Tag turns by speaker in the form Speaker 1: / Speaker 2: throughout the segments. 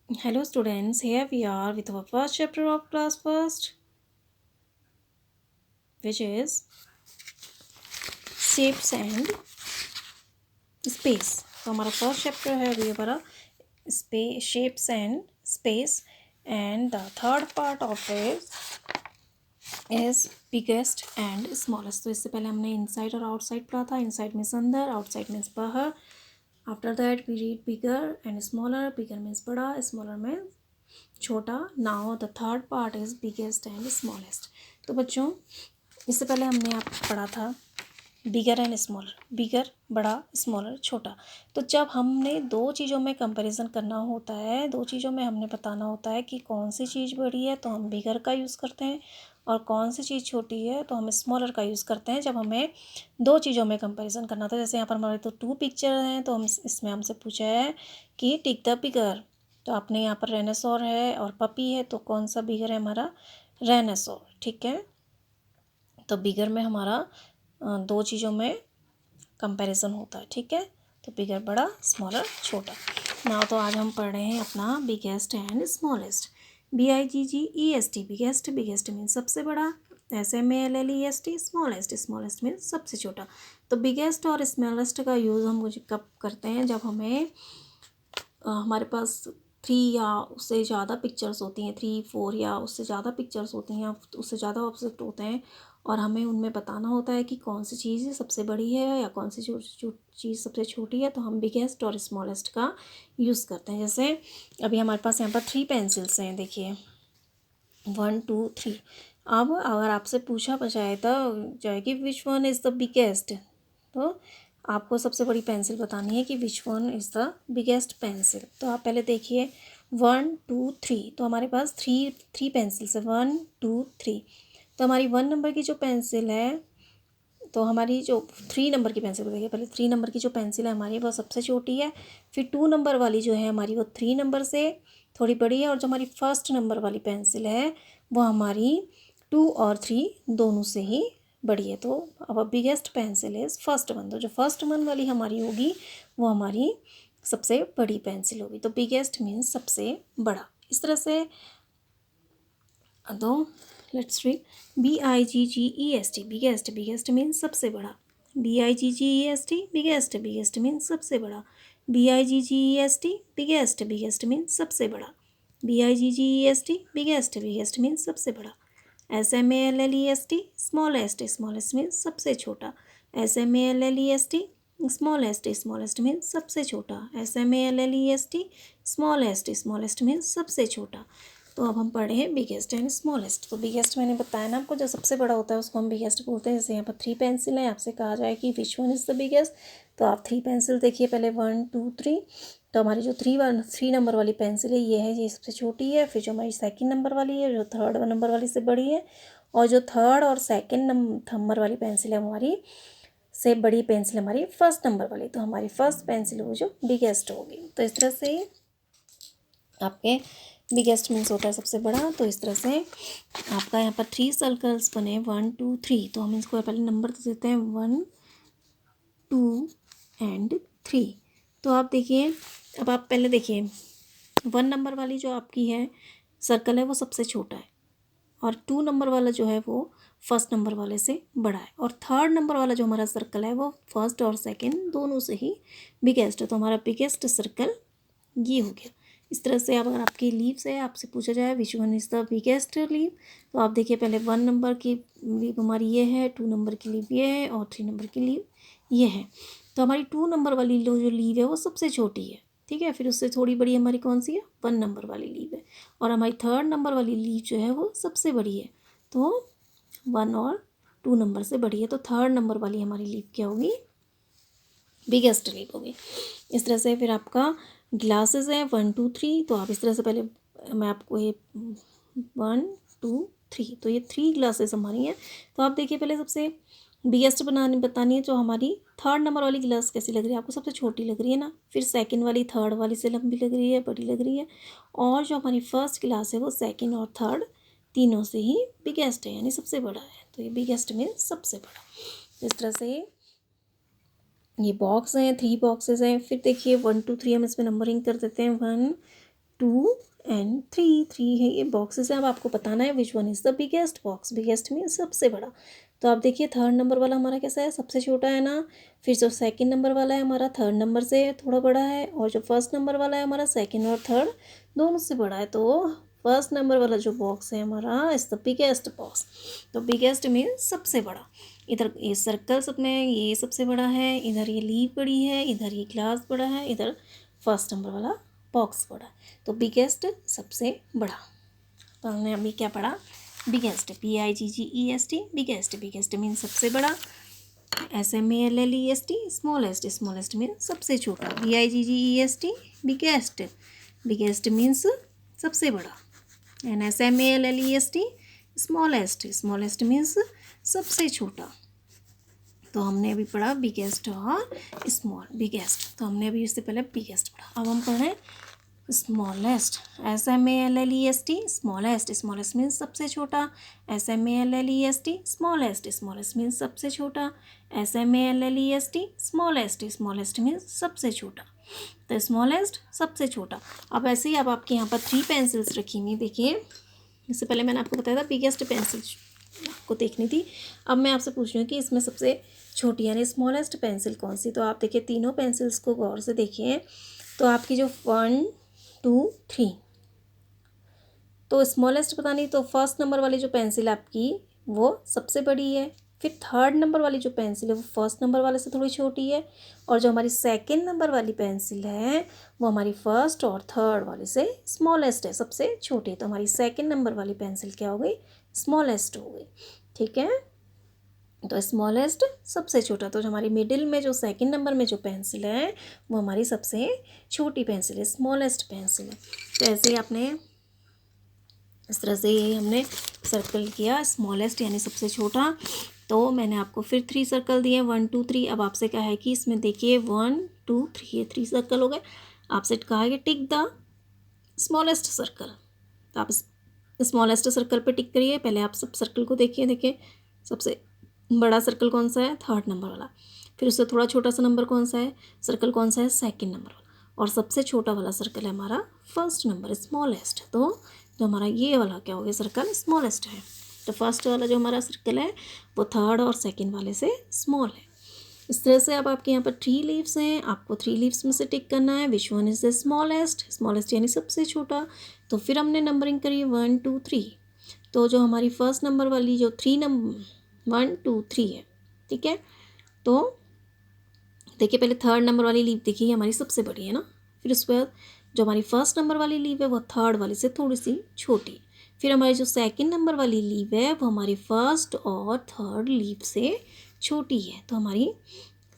Speaker 1: Hello students, here we are with our first chapter of class first, which is shapes and space. तो हमारा first chapter है अभी हमारा shapes and space, and the third part of it is biggest and smallest. तो इससे पहले हमने inside और आउटसाइड पढ़ा था. इनसाइड मीन्स अंदर, आउटसाइड मीन्स बाहर. After that we read bigger and smaller. Bigger means बड़ा, स्मॉलर मीन्स छोटा. Now the third part is biggest and smallest. तो बच्चों इससे पहले हमने आप पढ़ा था बिगर एंड स्मॉलर. बिगर बड़ा, स्मॉलर छोटा. तो जब हमने दो चीज़ों में कंपैरिजन करना होता है, दो चीज़ों में हमने बताना होता है कि कौन सी चीज़ बड़ी है तो हम बिगर का यूज़ करते हैं, और कौन सी चीज़ छोटी है तो हम स्मॉलर का यूज़ करते हैं जब हमें दो चीज़ों में कंपैरिजन करना होता है. जैसे यहाँ पर हमारे तो 2 पिक्चर हैं, तो हम इसमें हमसे पूछा है कि टिक द बिगर. तो आपने यहाँ पर डायनासोर है और पपी है, तो कौन सा बिगर है हमारा? डायनासोर. ठीक है. तो बिगर में हमारा दो चीज़ों में कंपैरिजन होता है. ठीक है. तो बिगर बड़ा, स्मॉलर छोटा. ना तो आज हम पढ़ रहे हैं अपना biggest and smallest. BIGGEST biggest. Biggest means सबसे बड़ा. SMALLEST smallest. स्मॉलेस्ट मीन्स सबसे छोटा. तो बिगेस्ट और स्मॉलेस्ट का यूज़ हम मुझे कब करते हैं? जब हमें हमारे पास 3 या उससे ज़्यादा पिक्चर्स होती हैं, 3, 4 या उससे ज़्यादा पिक्चर्स होती हैं, उससे ज़्यादा ऑब्जेक्ट होते हैं, और हमें उनमें बताना होता है कि कौन सी चीज़ सबसे बड़ी है या कौन सी चीज़ सबसे छोटी है. तो हम बिगेस्ट और स्मॉलेस्ट का यूज़ करते हैं. जैसे अभी हमारे पास यहाँ पर 3 पेंसिल्स हैं. देखिए 1, 2, 3. अब अगर आपसे पूछा जाए तो जाएगी which one is the biggest, तो आपको सबसे बड़ी पेंसिल बतानी है कि which one is the biggest pencil. तो आप पहले देखिए 1, 2, 3. तो हमारे पास थ्री पेंसिल्स है. 1, 2, 3. तो हमारी 1 नंबर की जो पेंसिल है, तो हमारी जो 3 नंबर की पेंसिल, देखिए पहले 3 नंबर की जो पेंसिल है हमारी वो सबसे छोटी है. फिर 2 नंबर वाली जो है हमारी वो 3 नंबर से थोड़ी बड़ी है, और जो हमारी फर्स्ट नंबर वाली पेंसिल है वो हमारी 2 और 3 दोनों से ही बड़ी है. तो अब biggest pencil is first one. तो जो फर्स्ट वन वाली हमारी होगी वो हमारी सबसे बड़ी पेंसिल होगी. तो बिगेस्ट मीन्स सबसे बड़ा. इस तरह से तो let's read BIGGEST biggest. Biggest means सबसे बड़ा. BIGGEST biggest. बिगेस्ट मीन्स सबसे बड़ा. BIGGEST biggest. बिगेस्ट मीन्स सबसे बड़ा. BIGGEST biggest. बिगेस्ट मीन्स सबसे बड़ा. SMALLEST smallest. स्मॉलेस्ट मीन्स सबसे छोटा. SMALLEST smallest. स्मॉलेस्ट मीन्स सबसे छोटा. SMALLEST smallest. स्मॉलेस्ट मीन्स सबसे छोटा. तो अब हम पढ़े हैं बिगेस्ट एंड स्मॉलेस्ट. तो बिगेस्ट मैंने बताया ना आपको, जो सबसे बड़ा होता है उसको हम बिगेस्ट बोलते हैं. जैसे यहाँ पर 3 पेंसिल है, आपसे कहा जाए कि which one is the biggest, तो आप 3 पेंसिल देखिए पहले 1, 2, 3. तो हमारी जो 3 नंबर वाली पेंसिल है ये है, ये सबसे छोटी है. फिर जो हमारी सेकंड नंबर वाली है, जो थर्ड नंबर वाली से बड़ी है, और जो थर्ड और सेकंड नंबर वाली पेंसिल है हमारी से बड़ी पेंसिल हमारी फर्स्ट नंबर वाली. तो हमारी फर्स्ट पेंसिल वो जो बिगेस्ट होगी. तो इस तरह से आपके बिगेस्ट मीन्स होता है सबसे बड़ा. तो इस तरह से आपका यहाँ पर 3 सर्कल्स बने, 1, 2, 3. तो हम इसको पहले नंबर तो देते हैं 1, 2 एंड 3. तो आप देखिए, अब आप पहले देखिए 1 नंबर वाली जो आपकी है सर्कल है वो सबसे छोटा है, और 2 नंबर वाला जो है वो फर्स्ट नंबर वाले से बड़ा है, और थर्ड नंबर वाला जो हमारा सर्कल है वो फर्स्ट और सेकंड दोनों से ही बिगेस्ट है. तो हमारा बिगेस्ट सर्कल ये हो गया. इस तरह से अब अगर आपकी लीव्स है, आपसे पूछा जाए which one is the biggest leave, तो आप देखिए पहले 1 नंबर की लीव हमारी ये है, 2 नंबर की लीव ये है, और 3 नंबर की लीव ये है. तो हमारी 2 नंबर वाली जो लीव है वो सबसे छोटी है. ठीक है. फिर उससे थोड़ी बड़ी हमारी कौन सी है? 1 नंबर वाली लीव है. और हमारी थर्ड नंबर वाली लीव जो है वो सबसे बड़ी है. तो 1 और 2 नंबर से बड़ी है. तो थर्ड नंबर वाली हमारी लीव क्या होगी? बिगेस्ट लीव होगी. इस तरह से फिर आपका ग्लासेस हैं 1, 2, 3. तो आप इस तरह से पहले मैं आपको ये 1, 2, 3, तो ये 3 ग्लासेस हमारी हैं. तो आप देखिए पहले सबसे बिगेस्ट बतानी है. जो हमारी थर्ड नंबर वाली ग्लास कैसी लग रही है आपको? सबसे छोटी लग रही है ना. फिर सेकंड वाली थर्ड वाली से लंबी लग रही है, बड़ी लग रही है, और जो हमारी फर्स्ट ग्लास है वो सेकंड और थर्ड तीनों से ही बिगेस्ट है, यानी सबसे बड़ा है. तो ये बिगेस्ट मीन्स सबसे बड़ा. इस तरह से ये बॉक्स हैं, 3 बॉक्सेस हैं. फिर देखिए 1, 2, 3 हम इसमें नंबरिंग कर देते हैं. 1, 2 एंड 3 है ये बॉक्सेस हैं। अब आपको बताना है which one is the biggest box. Biggest means सबसे बड़ा। तो आप देखिए थर्ड नंबर वाला हमारा कैसा है, सबसे छोटा है ना। फिर जो सेकंड नंबर वाला है हमारा थर्ड नंबर से थोड़ा बड़ा है, और जो फर्स्ट नंबर वाला है हमारा सेकंड और थर्ड दोनों से बड़ा है। तो फर्स्ट नंबर वाला जो बॉक्स है हमारा इज़ द बिगेस्ट बॉक्स। तो बिगेस्ट मीन्स सबसे बड़ा। इधर ये सर्कल सब में ये सबसे बड़ा है, इधर ये लीफ बड़ी है, इधर ये ग्लास बड़ा है, इधर फर्स्ट नंबर वाला बॉक्स बड़ा है। तो बिगेस्ट सबसे बड़ा। तो हमने अभी क्या पढ़ा, biggest, BIGGEST, biggest. Biggest means सबसे बड़ा। SMALLEST, smallest. स्मॉलेस्ट मीन्स सबसे छोटा। BIGGEST, biggest. बिगेस्ट मीन्स सबसे बड़ा। And SMALLEST, smallest. Smallest means सबसे छोटा। तो हमने अभी पढ़ा बिगेस्ट और स्मॉल। बिगेस्ट तो हमने अभी इससे पहले बिगेस्ट पढ़ा। अब हम पढ़ें smallest. SMALLEST, smallest. Smallest means सबसे छोटा। SMALLEST, smallest. स्मॉलेस्ट मीन्स सबसे छोटा। SMALLEST, smallest. स्मॉलेस्ट मीन्स सबसे छोटा। तो स्मॉलेस्ट सबसे छोटा। अब ऐसे ही अब आपके यहाँ पर 3 पेंसिल्स रखी हुई देखिए। इससे पहले मैंने आपको बताया था बिगेस्ट पेंसिल आपको देखनी थी। अब मैं आपसे पूछ रही हूँ कि इसमें सबसे छोटी यानी स्मॉलेस्ट पेंसिल कौन सी। तो आप देखिए तीनों पेंसिल्स को गौर से देखिए। तो आपकी जो 1 2 3, तो स्मॉलेस्ट पता नहीं, तो फर्स्ट नंबर वाली जो पेंसिल आपकी वो सबसे बड़ी है। फिर थर्ड नंबर वाली जो पेंसिल है वो फर्स्ट नंबर वाले से थोड़ी छोटी है, और जो हमारी सेकंड नंबर वाली पेंसिल है वो हमारी फर्स्ट और थर्ड वाले से स्मॉलेस्ट है, सबसे छोटी। तो हमारी सेकंड नंबर वाली पेंसिल क्या हो गई, स्मॉलेस्ट हो गई। ठीक है, तो स्मॉलेस्ट सबसे छोटा। तो जो हमारी मिडिल में जो सेकंड नंबर में जो पेंसिल है वो हमारी सबसे छोटी पेंसिल है, स्मॉलेस्ट पेंसिल है। तो ऐसे ही आपने इस तरह से ये हमने सर्कल किया स्मॉलेस्ट यानी सबसे छोटा। तो मैंने आपको फिर 3 सर्कल दिए, 1 2 3। अब आपसे कहा है कि इसमें देखिए 1 2 3, ये 3 सर्कल हो गए। आपसे कहा है कि टिक द स्मॉलेस्ट सर्कल। तो आप स्मॉलेस्ट सर्कल पे टिक करिए। पहले आप सब सर्कल को देखिए। देखिए सबसे बड़ा सर्कल कौन सा है, थर्ड नंबर वाला। फिर उससे थोड़ा छोटा सा नंबर कौन सा है, सर्कल कौन सा है, सेकंड नंबर वाला। और सबसे छोटा वाला सर्कल है हमारा फर्स्ट नंबर, स्मॉलेस्ट। तो जो हमारा ये वाला क्या हो गया सर्कल, स्मॉलेस्ट है। तो फर्स्ट वाला जो हमारा सर्कल है वो थर्ड और सेकंड वाले से स्मॉल है। इस तरह से अब आपके यहाँ पर 3 लीव्स हैं, आपको 3 लीव्स में से टिक करना है which one is the smallest. Smallest यानी सबसे छोटा। तो फिर हमने नंबरिंग करी 1 2 3। तो जो हमारी फर्स्ट नंबर वाली जो 3 नंबर 1 2 3 है, ठीक है। तो देखिए पहले थर्ड नंबर वाली लीव देखिए हमारी सबसे बड़ी है ना। फिर उसके बाद जो हमारी फर्स्ट नंबर वाली लीव है वो थर्ड वाली से थोड़ी सी छोटी। फिर हमारी जो सेकंड नंबर वाली लीव है वो हमारी फर्स्ट और थर्ड लीव से छोटी है। तो हमारी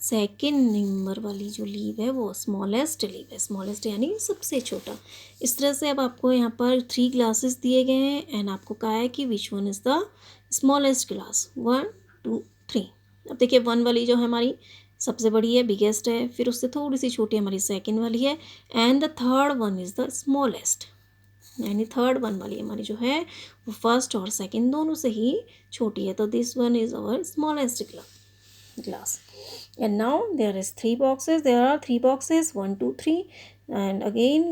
Speaker 1: सेकंड नंबर वाली जो लीव है वो स्मॉलेस्ट लीव है, स्मॉलेस्ट यानी सबसे छोटा। इस तरह से अब आपको यहाँ पर 3 ग्लासेस दिए गए हैं एंड आपको कहा है कि which one is the smallest glass, 1 2 3। अब देखिए 1 वाली जो है हमारी सबसे बड़ी है, बिगेस्ट है। फिर उससे थोड़ी सी छोटी हमारी सेकंड वाली है, and the third one is the smallest, यानी थर्ड वन वाली हमारी जो है वो फर्स्ट और सेकंड दोनों से ही छोटी है। तो this one is our smallest glass. And now there is 3 boxes. There are 3 boxes, 1 2 3, and again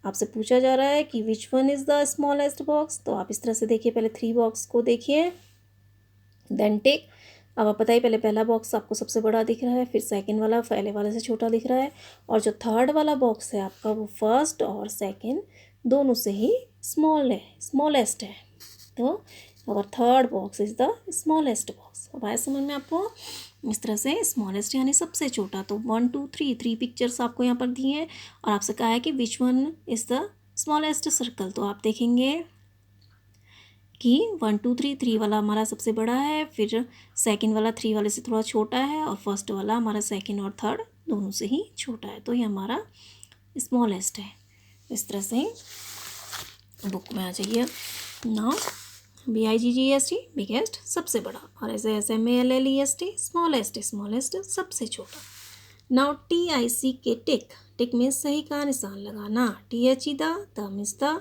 Speaker 1: आपसे पूछा जा रहा है कि which one is the smallest box। तो आप इस तरह से देखिए, पहले 3 बॉक्स को देखिए, देन टिक। अब आप बताइए पहले पहला बॉक्स आपको सबसे बड़ा दिख रहा है, फिर सेकंड वाला पहले वाले से छोटा दिख रहा है, और जो थर्ड वाला बॉक्स है आपका वो फर्स्ट और सेकंड दोनों से ही स्मॉल है, स्मॉलेस्ट है। तो और third box is the smallest box. अब आया समझ में आपको। इस तरह से स्मॉलेस्ट यानी सबसे छोटा। तो 1 2 3 पिक्चर्स आपको यहाँ पर दिए हैं, और आपसे कहा है कि which one is the smallest circle. तो आप देखेंगे कि 1 2 3 वाला हमारा सबसे बड़ा है, फिर सेकंड वाला 3 वाले से थोड़ा छोटा है, और फर्स्ट वाला हमारा सेकंड और थर्ड दोनों से ही छोटा है। तो ये हमारा स्मॉलेस्ट है। इस तरह से बुक में आ जाइए। नाउ BIGGEST बिगेस्ट सबसे बड़ा, और ऐसे SMALLEST स्मॉलेस्ट, स्मॉलेस्ट सबसे छोटा। नाउ TICK टिक, टिक में सही का निशान लगाना। THE the means the,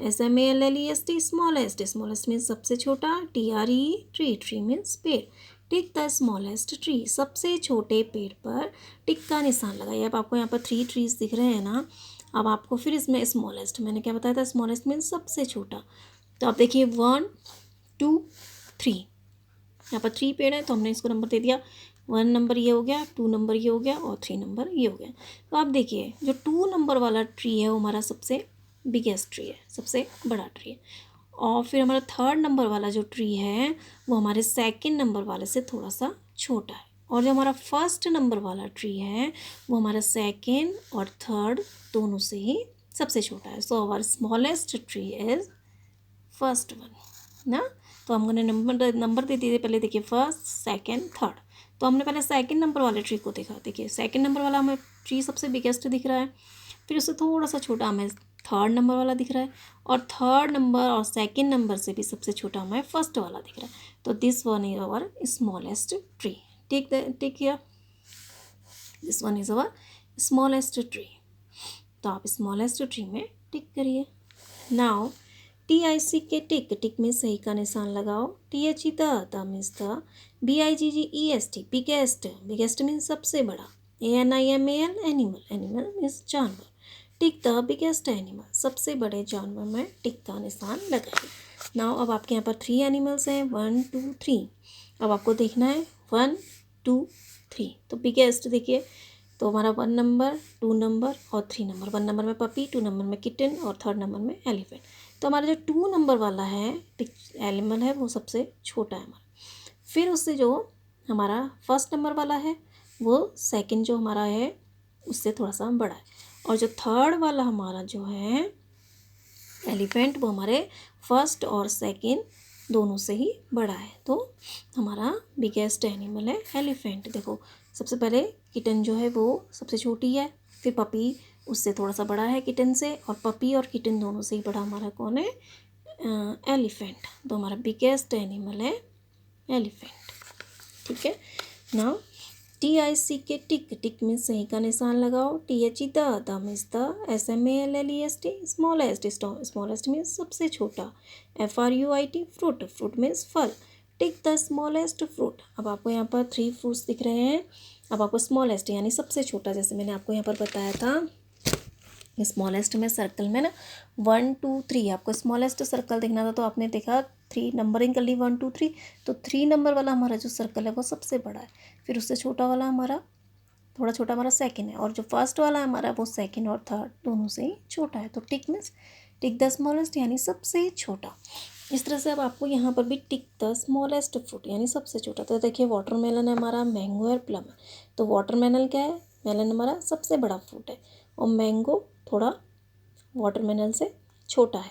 Speaker 1: SMALLEST smallest, smallest means सबसे छोटा। TRE ट्री, ट्री मीन्स पेड़। टिक द स्मॉलेस्ट ट्री, सबसे छोटे पेड़ पर टिक का निशान लगाइए। अब आपको यहाँ पर 3 ट्रीज दिख रहे हैं ना, अब आपको फिर इसमें स्मॉलेस्ट, मैंने क्या बताया था, स्मॉलेस्ट मीन्स सबसे छोटा। तो आप देखिए 1 2 3, यहाँ पर 3 पेड़ है तो हमने इसको नंबर दे दिया। 1 नंबर ये हो गया, 2 नंबर ये हो गया और 3 नंबर ये हो गया। तो आप देखिए जो 2 नंबर वाला ट्री है वो हमारा सबसे बिगेस्ट ट्री है, सबसे बड़ा ट्री है। और फिर हमारा 3rd नंबर वाला जो ट्री है वो हमारे 2nd नंबर वाले से थोड़ा सा छोटा है। और जो हमारा 1st नंबर वाला ट्री है वो हमारा 2nd और 3rd दोनों से ही सबसे छोटा है। So our smallest tree is 1st one ना। तो हमने नंबर दे दिए पहले, देखिए 1st 2nd 3rd। तो हमने पहले 2nd नंबर वाले ट्री को देखा, देखिए 2nd नंबर वाला हमें ट्री सबसे बिगेस्ट दिख रहा है। फिर उससे थोड़ा सा छोटा हमें 3rd नंबर वाला दिख रहा है, और 3rd नंबर और 2nd नंबर से भी सबसे छोटा हमें 1st वाला दिख रहा है। तो this one is our smallest tree. Take here, this one is our smallest tree. तो आप स्मॉलेस्ट ट्री में टिक करिए। नाउ TIC के टिक में सही का निशान लगाओ। THE the means the, BIGGEST biggest means सबसे बड़ा। ANIMAL एनिमल मीन्स जानवर। टिक द बिगेस्ट एनिमल, सबसे बड़े जानवर में टिक का निशान लगाइए। नाउ अब आपके यहाँ पर 3 एनिमल्स हैं, 1 2 3। अब आपको देखना है 1 2 3। तो बिगेस्ट देखिए, तो हमारा 1 नंबर 2 नंबर और 3 नंबर। 1 नंबर में पपी, 2 नंबर में किटन और 3rd नंबर में एलिफेंट। तो हमारा जो 2 नंबर वाला है एनिमल है वो सबसे छोटा है हमारा। फिर उससे जो हमारा 1st नंबर वाला है वो 2nd जो हमारा है उससे थोड़ा सा बड़ा है। और जो 3rd वाला हमारा जो है एलिफेंट वो हमारे 1st और 2nd दोनों से ही बड़ा है। तो हमारा बिगेस्ट एनिमल है एलिफेंट। देखो सबसे पहले किटन जो है वो सबसे छोटी है, फिर पपी उससे थोड़ा सा बड़ा है किटन से, और पपी और किटन दोनों से ही बड़ा हमारा कौन है, एलिफेंट। तो हमारा बिगेस्ट एनिमल है एलिफेंट। ठीक है। नाउ TIC के टिक में सही का निशान लगाओ। THE the means the, SMALLEST smallest means सबसे छोटा। FRUIT फ्रूट मीन्स फल। Tick the smallest fruit. अब आपको यहाँ पर 3 फ्रूट्स दिख रहे हैं। अब आपको स्मॉलेस्ट यानी सबसे छोटा, जैसे मैंने आपको यहाँ पर बताया था स्मॉलेस्ट में सर्कल में ना 1 2 3, आपको स्मॉलेस्ट सर्कल देखना था तो आपने देखा 3 नंबरिंग कर ली 1 2 3। तो 3 नंबर वाला हमारा जो सर्कल है वो सबसे बड़ा है। फिर उससे छोटा वाला हमारा, थोड़ा छोटा हमारा 2nd है, और जो 1st वाला हमारा वो 2nd और 3rd दोनों से ही छोटा है। तो टिक मीन्स टिक द स्मॉलेस्ट यानी सबसे छोटा। इस तरह से अब आपको यहाँ पर भी टिक द स्मॉलेस्ट फ्रूट यानी सबसे छोटा। तो देखिए वाटरमेलन है हमारा, मैंगो है, प्लम है। तो वाटरमेलन क्या है, मेलन हमारा सबसे बड़ा फ्रूट है, और मैंगो थोड़ा वाटरमेलन से छोटा है,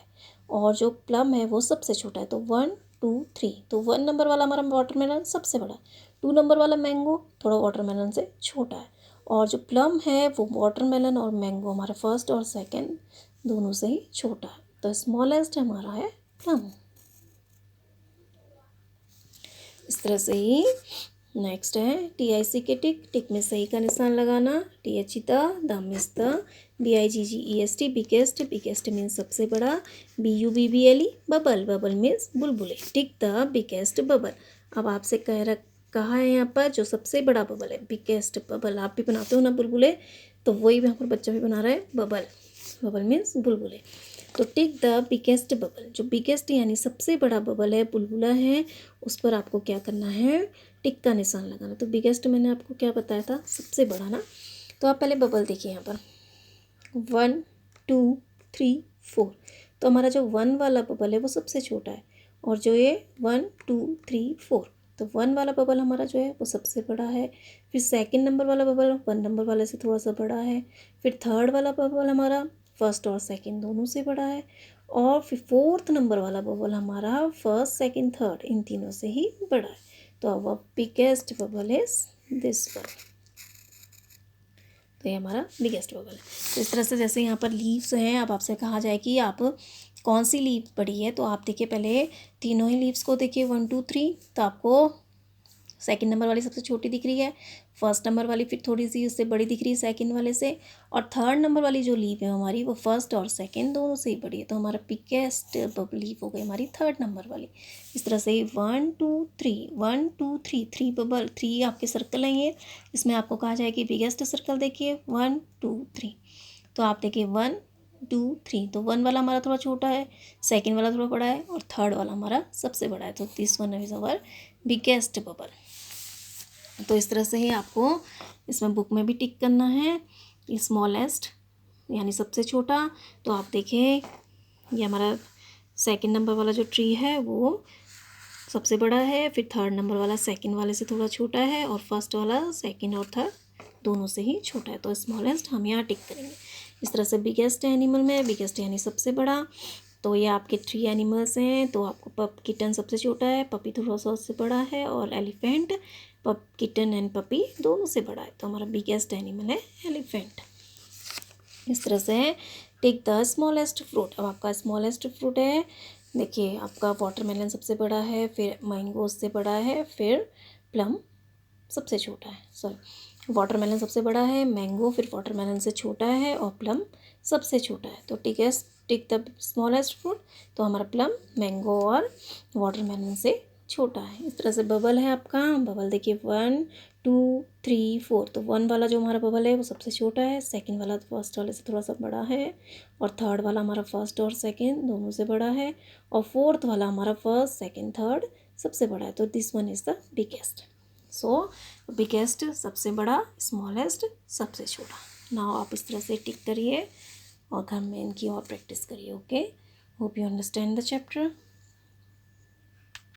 Speaker 1: और जो प्लम है वो सबसे छोटा है। तो 1 2 3। तो 1 नंबर वाला हमारा वाटरमेलन सबसे बड़ा है, 2 नंबर वाला मैंगो थोड़ा वाटरमेलन से छोटा है, और जो प्लम है वो वाटरमेलन और मैंगो हमारे 1st और 2nd दोनों से ही छोटा है। तो स्मॉलेस्ट हमारा है प्लम। इस तरह से ही नेक्स्ट है TIC के टिक में सही का निशान लगाना। THE the means the, BIGGEST biggest means सबसे बड़ा। BUBBLE बबल मीन्स बुलबुले। Tick the biggest bubble. अब आपसे कहा है यहाँ पर जो सबसे बड़ा बबल है बिगेस्ट बबल। आप भी बनाते हो ना बुलबुले, तो वही यहाँ पर बच्चा भी बना रहा है बबल मीन्स बुलबुले। तो टिक द बिगेस्ट बबल, जो बिगेस्ट यानी सबसे बड़ा बबल है, बुलबुला है, उस पर आपको क्या करना है, टिक का निशान लगाना। तो बिगेस्ट मैंने आपको क्या बताया था, सबसे बड़ा ना। तो आप पहले बबल देखिए यहाँ पर 1 2 3 4। तो हमारा जो 1 वाला बबल है वो सबसे छोटा है, और जो ये 1 2 3 4, तो 1 वाला बबल हमारा जो है वो सबसे बड़ा है। फिर 2nd नंबर वाला बबल 1 नंबर वाले से थोड़ा सा बड़ा है। फिर 3rd वाला बबल हमारा 1st और 2nd दोनों से बड़ा है। और फिर 4th नंबर वाला बबल हमारा 1st 2nd 3rd इन तीनों से ही बड़ा है। तो अब biggest bubble is this one. तो ये हमारा बिगेस्ट बबल है। तो इस तरह से जैसे यहाँ पर लीव्स हैं, अब आपसे कहा जाए कि आप कौन सी लीव बड़ी है, तो आप देखिए पहले तीनों ही लीव्स को देखिए 1 2 3। तो आपको 2nd नंबर वाली सबसे छोटी दिख रही है, 1st नंबर वाली फिर थोड़ी सी उससे बड़ी दिख रही है 2nd वाले से, और 3rd नंबर वाली जो लीव है हमारी वो 1st और 2nd दोनों से ही बड़ी है। तो हमारा बिगेस्ट लीव हो गई हमारी 3rd नंबर वाली। इस तरह से 1 2 3 1 2 3 3 बबल, 3 आपके सर्कल हैं ये। इसमें आपको कहा जाए कि बिगेस्ट सर्कल देखिए 1 2 3। तो आप देखिए 1 2 3, तो 1 वाला हमारा थोड़ा छोटा है, सेकेंड वाला थोड़ा बड़ा है और थर्ड वाला हमारा सबसे बड़ा है। तो this one is our biggest bubble. तो इस तरह से ही आपको इसमें बुक में भी टिक करना है, स्मॉलेस्ट यानी सबसे छोटा। तो आप देखिए ये हमारा सेकंड नंबर वाला जो ट्री है वो सबसे बड़ा है, फिर थर्ड नंबर वाला सेकंड वाले से थोड़ा छोटा है और फर्स्ट वाला सेकंड और थर्ड दोनों से ही छोटा है। तो स्मॉलेस्ट हम यहाँ टिक करेंगे। इस तरह से बिगेस्ट एनिमल में बिगेस्ट यानी सबसे बड़ा। तो ये आपके 3 एनिमल्स हैं। तो आपको किटन सबसे छोटा है, पपी थोड़ा सा उससे बड़ा है और एलिफेंट किटन एंड पपी दोनों से बड़ा है। तो हमारा बिगेस्ट एनिमल है एलिफेंट। इस तरह से टेक द स्मॉलेस्ट फ्रूट। अब आपका स्मॉलेस्ट फ्रूट है, देखिए आपका वाटरमेलन सबसे बड़ा है, फिर मैंगो उससे बड़ा है, फिर प्लम सबसे छोटा है। सॉरी, वाटरमेलन सबसे बड़ा है, मैंगो फिर वाटरमेलन से छोटा है और प्लम सबसे छोटा है। तो टिक द स्मॉलेस्ट फ्रूट। तो हमारा प्लम, मैंगो और वाटरमेलन से छोटा है। इस तरह से बबल है आपका। बबल देखिए 1 2 3 4। तो 1 वाला जो हमारा बबल है वो सबसे छोटा है, सेकंड वाला फर्स्ट वाले से थोड़ा सा बड़ा है और थर्ड वाला हमारा फर्स्ट और सेकंड दोनों से बड़ा है और फोर्थ वाला हमारा फर्स्ट सेकंड थर्ड सबसे बड़ा है। तो this one is the biggest. So biggest सबसे बड़ा, स्मॉलेस्ट सबसे छोटा। नाउ आप इस तरह से टिक करिए और घर में इनकी और प्रैक्टिस करिए। Okay, hope you understand the chapter.